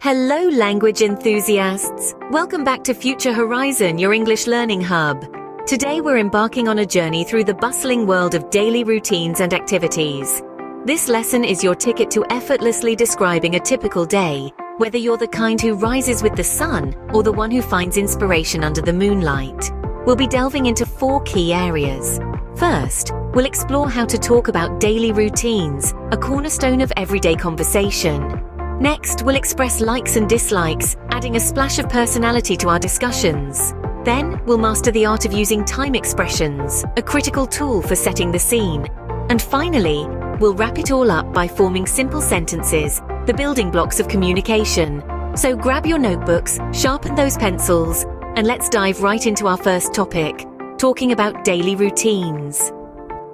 Hello, language enthusiasts! Welcome back to Future Horizon, your English learning hub. Today we're embarking on a journey through the bustling world of daily routines and activities. This lesson is your ticket to effortlessly describing a typical day, whether you're the kind who rises with the sun or the one who finds inspiration under the moonlight. We'll be delving into 4 key areas. First, we'll explore how to talk about daily routines, a cornerstone of everyday conversation. Next, we'll express likes and dislikes, adding a splash of personality to our discussions. Then, we'll master the art of using time expressions, a critical tool for setting the scene. And finally, we'll wrap it all up by forming simple sentences, the building blocks of communication. So grab your notebooks, sharpen those pencils, and let's dive right into our first topic, talking about daily routines.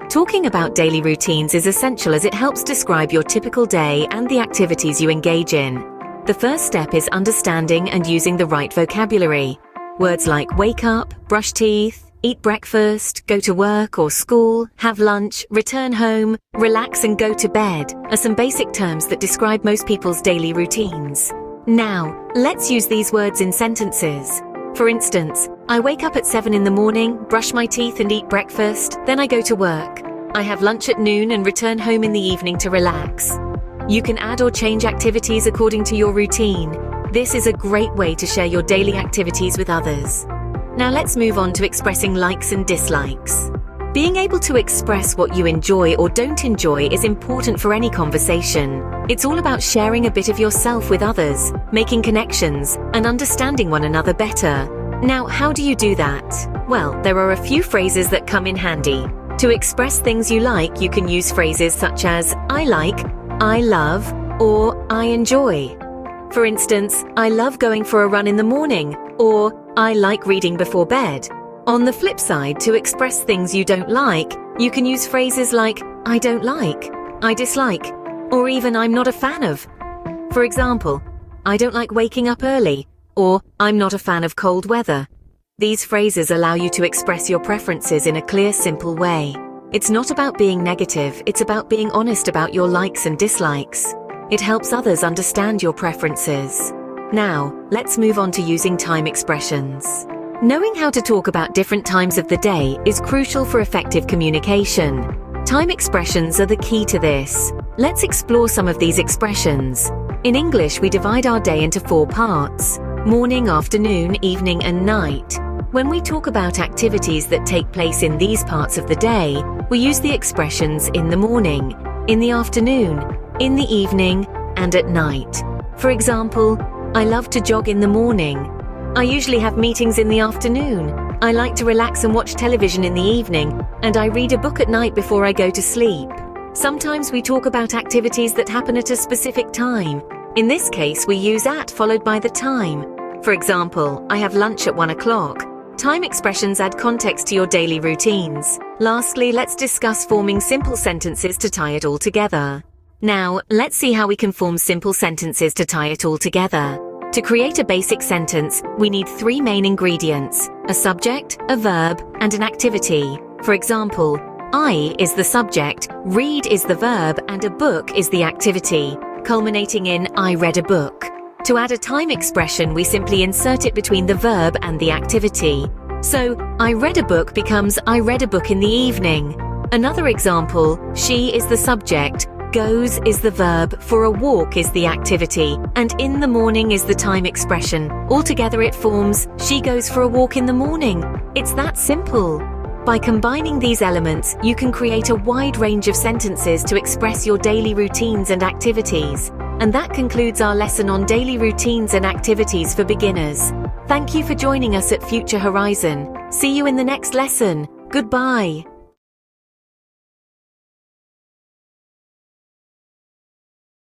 Talking about daily routines is essential as it helps describe your typical day and the activities you engage in. The first step is understanding and using the right vocabulary. Words like wake up, brush teeth, eat breakfast, go to work or school, have lunch, return home, relax and go to bed are some basic terms that describe most people's daily routines. Now, let's use these words in sentences. For instance, I wake up at 7 in the morning, brush my teeth and eat breakfast, then I go to work. I have lunch at noon and return home in the evening to relax. You can add or change activities according to your routine. This is a great way to share your daily activities with others. Now let's move on to expressing likes and dislikes. Being able to express what you enjoy or don't enjoy is important for any conversation. It's all about sharing a bit of yourself with others, making connections, and understanding one another better. Now, how do you do that? Well, there are a few phrases that come in handy. To express things you like, you can use phrases such as I like, I love, or I enjoy. For instance, I love going for a run in the morning, or I like reading before bed. On the flip side, to express things you don't like, you can use phrases like I don't like, I dislike, or even I'm not a fan of. For example, I don't like waking up early, or I'm not a fan of cold weather. These phrases allow you to express your preferences in a clear, simple way. It's not about being negative, it's about being honest about your likes and dislikes. It helps others understand your preferences. Now, let's move on to using time expressions. Knowing how to talk about different times of the day is crucial for effective communication. Time expressions are the key to this. Let's explore some of these expressions. In English, we divide our day into 4 parts: morning, afternoon, evening, and night. When we talk about activities that take place in these parts of the day, we use the expressions in the morning, in the afternoon, in the evening, and at night. For example, I love to jog in the morning. I usually have meetings in the afternoon. I like to relax and watch television in the evening, and I read a book at night before I go to sleep. Sometimes we talk about activities that happen at a specific time. In this case, we use at followed by the time. For example, I have lunch at 1 o'clock. Time expressions add context to your daily routines. Lastly, let's discuss forming simple sentences to tie it all together. Now, let's see how we can form simple sentences to tie it all together. To create a basic sentence, we need 3 main ingredients: a subject, a verb, and an activity. For example, I is the subject, read is the verb, and a book is the activity, culminating in I read a book. To add a time expression, we simply insert it between the verb and the activity. So, I read a book becomes I read a book in the evening. Another example, she is the subject, goes is the verb, for a walk is the activity, and in the morning is the time expression. Altogether it forms, she goes for a walk in the morning. It's that simple. By combining these elements, you can create a wide range of sentences to express your daily routines and activities. And that concludes our lesson on daily routines and activities for beginners. Thank you for joining us at Future Horizon. See you in the next lesson. Goodbye.